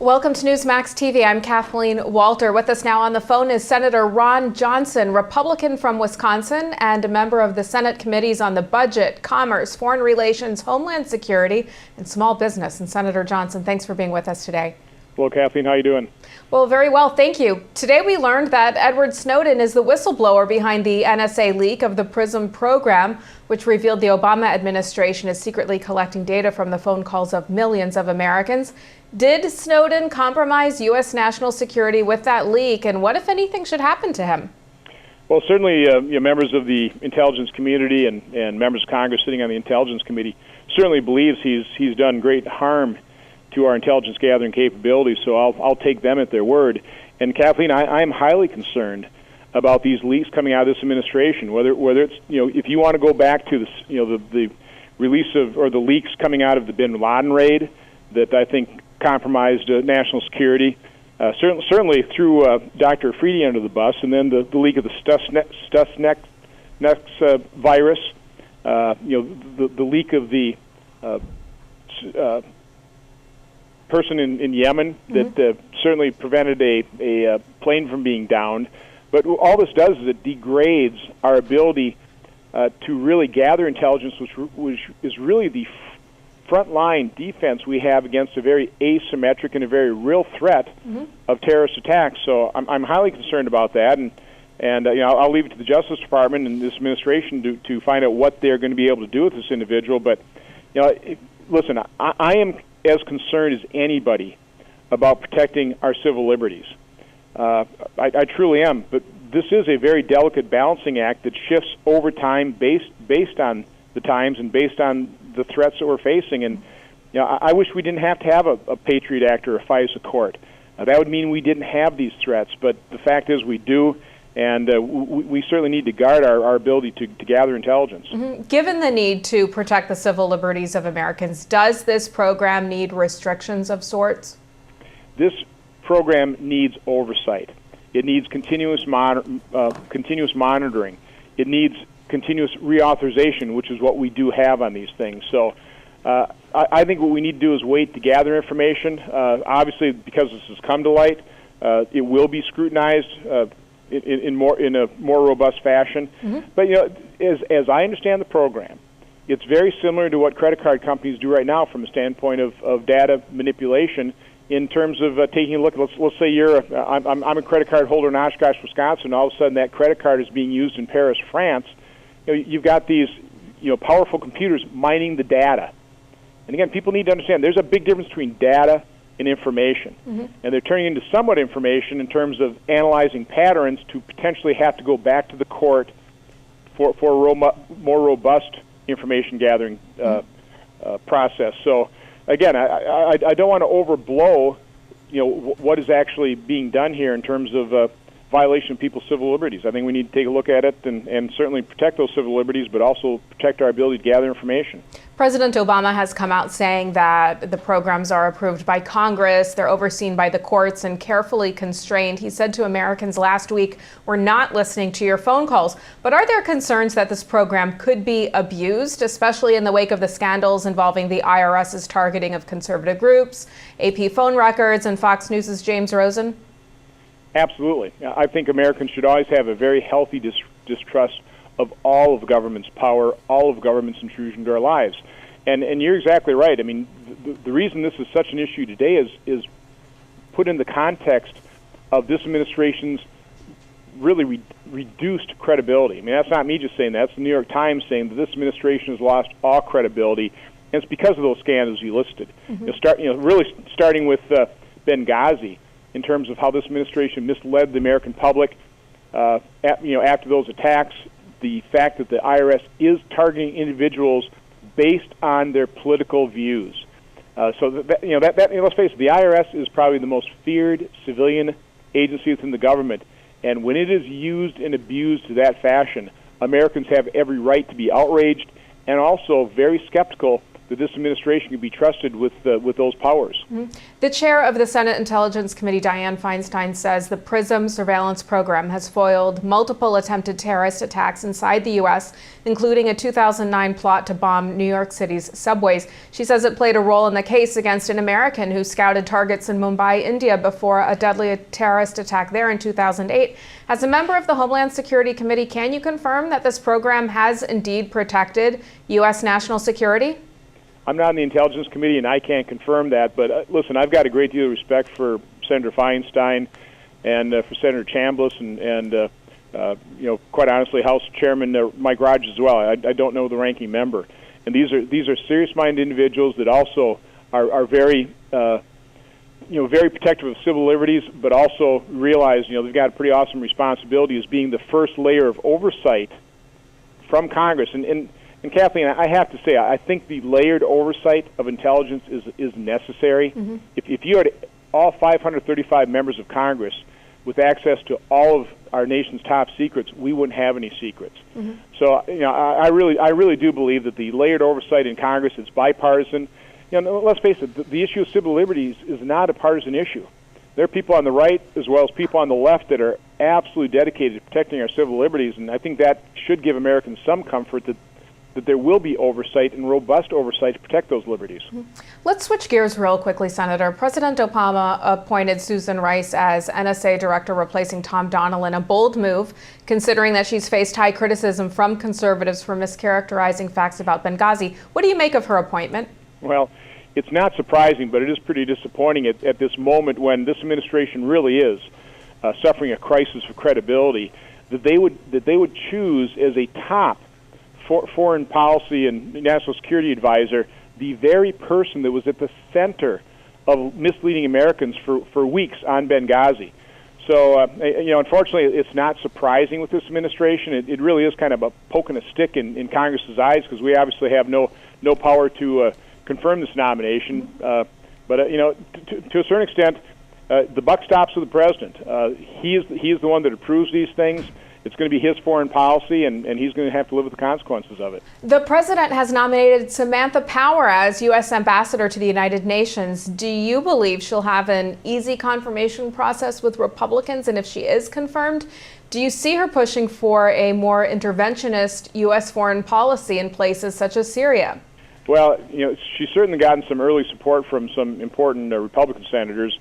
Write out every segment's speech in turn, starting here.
Welcome to Newsmax TV. I'm Kathleen Walter. With us now on the phone is Senator Ron Johnson, Republican from Wisconsin and a member of the Senate committees on the Budget, Commerce, Foreign Relations, Homeland Security, and Small Business. And Senator Johnson, thanks for being with us today. Well, Kathleen, how are you doing? Well, very well, thank you. Today we learned that Edward Snowden is the whistleblower behind the NSA leak of the PRISM program, which revealed the Obama administration is secretly collecting data from the phone calls of millions of Americans. Did Snowden compromise U.S. national security with that leak, and what, if anything, should happen to him? Well, certainly members of the intelligence community and members of Congress sitting on the Intelligence Committee certainly believes he's done great harm to our intelligence gathering capabilities, so I'll take them at their word. And Kathleen, I am highly concerned about these leaks coming out of this administration. Whether it's if you want to go back to the release of or the leaks coming out of the Bin Laden raid that I think compromised national security, certainly threw Dr. Afridi under the bus, and then the leak of the Stuxnet virus, the leak of the person in Yemen that certainly prevented a plane from being downed. But all this does is it degrades our ability to really gather intelligence, which is really the frontline defense we have against a very asymmetric and a very real threat of terrorist attacks. So I'm highly concerned about that, and I'll leave it to the Justice Department and this administration to find out what they're going to be able to do with this individual. But listen, I am as concerned as anybody about protecting our civil liberties. I truly am, but this is a very delicate balancing act that shifts over time based on the times and based on the threats that we're facing. And I wish we didn't have to have a Patriot Act or a FISA court. That would mean we didn't have these threats, but the fact is we do, and we certainly need to guard our ability to gather intelligence. Given the need to protect the civil liberties of Americans, does this program need restrictions of sorts? This program needs oversight. It needs continuous monitoring. It needs continuous reauthorization, which is what we do have on these things. So I think what we need to do is wait to gather information. Obviously, because this has come to light, it will be scrutinized in a more robust fashion. But as I understand the program, it's very similar to what credit card companies do right now from a standpoint of data manipulation. In terms of taking a look, let's say I'm a credit card holder in Oshkosh, Wisconsin, and all of a sudden that credit card is being used in Paris, France. You've got these powerful computers mining the data. And again, people need to understand there's a big difference between data and information. And they're turning into somewhat information in terms of analyzing patterns to potentially have to go back to the court for a more robust information gathering process. So again, I don't want to overblow what is actually being done here in terms of violation of people's civil liberties. I think we need to take a look at it and certainly protect those civil liberties, but also protect our ability to gather information. President Obama has come out saying that the programs are approved by Congress, they're overseen by the courts, and carefully constrained. He said to Americans last week, "We're not listening to your phone calls." But are there concerns that this program could be abused, especially in the wake of the scandals involving the IRS's targeting of conservative groups, AP phone records, and Fox News' James Rosen? Absolutely. I think Americans should always have a very healthy distrust of all of government's power, all of government's intrusion into our lives. And you're exactly right. I mean, the reason this is such an issue today is put in the context of this administration's really reduced credibility. I mean, that's not me just saying that. It's the New York Times saying that this administration has lost all credibility, and it's because of those scandals you listed. Really starting with Benghazi, in terms of how this administration misled the American public after those attacks, the fact that the IRS is targeting individuals based on their political views. Let's face it, the IRS is probably the most feared civilian agency within the government, and when it is used and abused to that fashion, Americans have every right to be outraged and also very skeptical that this administration can be trusted with those powers. Mm-hmm. The chair of the Senate Intelligence Committee, Dianne Feinstein, says the PRISM surveillance program has foiled multiple attempted terrorist attacks inside the U.S., including a 2009 plot to bomb New York City's subways. She says it played a role in the case against an American who scouted targets in Mumbai, India, before a deadly terrorist attack there in 2008. As a member of the Homeland Security Committee, can you confirm that this program has indeed protected U.S. national security? I'm not in the Intelligence Committee, and I can't confirm that. But listen, I've got a great deal of respect for Senator Feinstein and for Senator Chambliss and quite honestly, House Chairman Mike Rogers as well. I don't know the ranking member. And these are serious-minded individuals that also are very very protective of civil liberties, but also realize they've got a pretty awesome responsibility as being the first layer of oversight from Congress. And Kathleen, I have to say, I think the layered oversight of intelligence is necessary. Mm-hmm. If you had all 535 members of Congress with access to all of our nation's top secrets, we wouldn't have any secrets. Mm-hmm. So, I really do believe that the layered oversight in Congress is bipartisan. Let's face it, the issue of civil liberties is not a partisan issue. There are people on the right as well as people on the left that are absolutely dedicated to protecting our civil liberties, and I think that should give Americans some comfort that there will be oversight and robust oversight to protect those liberties. Let's switch gears real quickly, Senator. President Obama appointed Susan Rice as NSA director, replacing Tom Donilon, a bold move, considering that she's faced high criticism from conservatives for mischaracterizing facts about Benghazi. What do you make of her appointment? Well, it's not surprising, but it is pretty disappointing at this moment when this administration really is suffering a crisis of credibility, that they would choose as a top foreign policy and national security advisor the very person that was at the center of misleading Americans for weeks on Benghazi. So, unfortunately, it's not surprising with this administration. It really is kind of a poking a stick in Congress's eyes, because we obviously have no power to confirm this nomination. But to a certain extent, the buck stops with the president. He is the one that approves these things. It's going to be his foreign policy, and he's going to have to live with the consequences of it. The president has nominated Samantha Power as U.S. ambassador to the United Nations. Do you believe she'll have an easy confirmation process with Republicans? And if she is confirmed, do you see her pushing for a more interventionist U.S. foreign policy in places such as Syria? Well, she's certainly gotten some early support from some important Republican senators,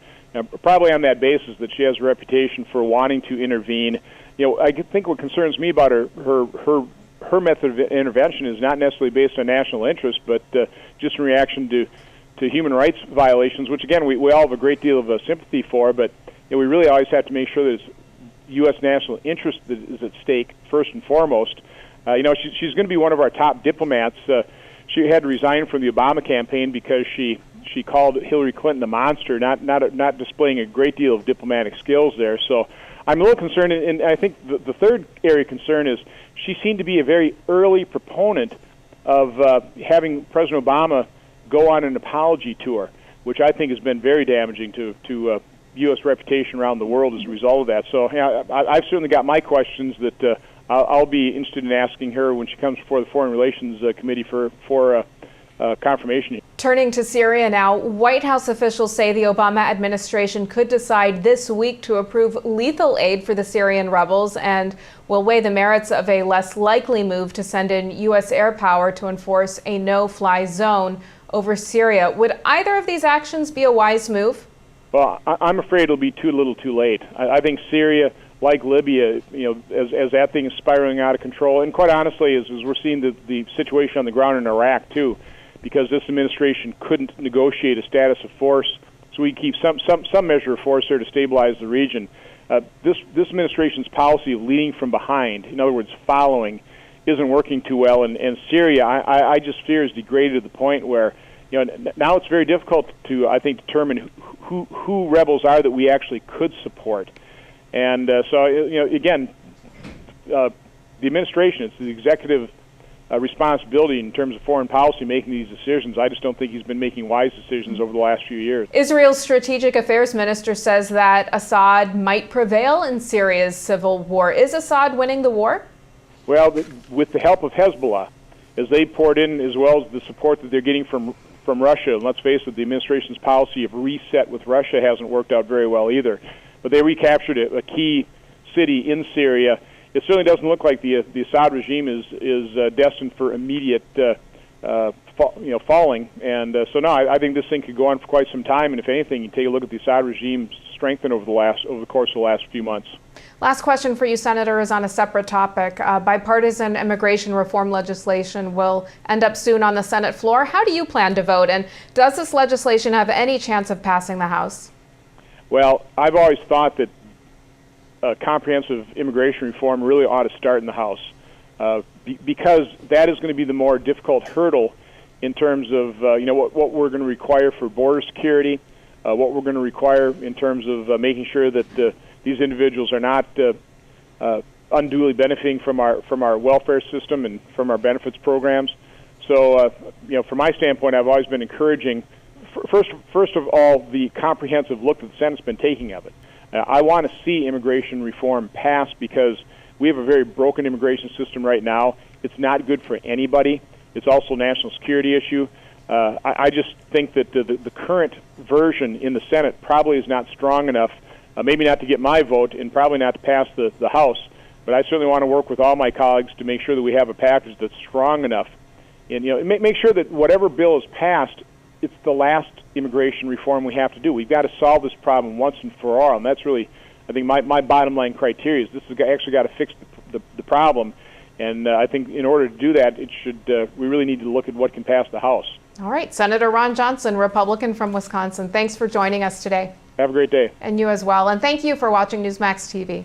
probably on that basis that she has a reputation for wanting to intervene. I think what concerns me about her method of intervention is not necessarily based on national interest, but just in reaction to human rights violations, which, again, we all have a great deal of sympathy for, but we really always have to make sure that it's U.S. national interest that is at stake first and foremost. She's going to be one of our top diplomats. She had to resign from the Obama campaign because she called Hillary Clinton a monster, not displaying a great deal of diplomatic skills there. So I'm a little concerned, and I think the third area of concern is she seemed to be a very early proponent of having President Obama go on an apology tour, which I think has been very damaging to U.S. reputation around the world as a result of that. So I've certainly got my questions that I'll be interested in asking her when she comes before the Foreign Relations Committee for confirmation. Turning to Syria now, White House officials say the Obama administration could decide this week to approve lethal aid for the Syrian rebels and will weigh the merits of a less likely move to send in U.S. air power to enforce a no-fly zone over Syria. Would either of these actions be a wise move? Well, I'm afraid it'll be too little too late. I think Syria, like Libya, as that thing is spiraling out of control, and quite honestly, as we're seeing the situation on the ground in Iraq too, because this administration couldn't negotiate a status of force, so we keep some measure of force there to stabilize the region. This administration's policy of leading from behind, in other words, following, isn't working too well. And Syria, I just fear, is degraded to the point where now it's very difficult to, I think, determine who rebels are that we actually could support. And so again, the administration, it's the executive responsibility in terms of foreign policy making these decisions. I just don't think he's been making wise decisions over the last few years. Israel's strategic affairs minister says that Assad might prevail in Syria's civil war. Is Assad winning the war? Well, with the help of Hezbollah. as they poured in, as well as the support that they're getting from Russia. And let's face it, the administration's policy of reset with Russia hasn't worked out very well either. But they recaptured a key city in Syria. It certainly doesn't look like the Assad regime is destined for immediate falling. And so no, I think this thing could go on for quite some time. And if anything, you take a look at the Assad regime strengthen over the course of the last few months. Last question for you, Senator, is on a separate topic. Bipartisan immigration reform legislation will end up soon on the Senate floor. How do you plan to vote? And does this legislation have any chance of passing the House? Well, I've always thought that comprehensive immigration reform really ought to start in the House because that is going to be the more difficult hurdle in terms of what we're going to require for border security, what we're going to require in terms of making sure that these individuals are not unduly benefiting from our welfare system and from our benefits programs. So, from my standpoint, I've always been encouraging, first of all, the comprehensive look that the Senate's been taking of it. I want to see immigration reform pass because we have a very broken immigration system right now. It's not good for anybody. It's also a national security issue. I just think that the current version in the Senate probably is not strong enough, maybe not to get my vote and probably not to pass the House, but I certainly want to work with all my colleagues to make sure that we have a package that's strong enough and make sure that whatever bill is passed, it's the last immigration reform we have to do. We've got to solve this problem once and for all, and that's really, I think, my bottom line criteria is this has actually got to fix the problem, and I think in order to do that, we really need to look at what can pass the House. All right, Senator Ron Johnson, Republican from Wisconsin, thanks for joining us today. Have a great day. And you as well, and thank you for watching Newsmax TV.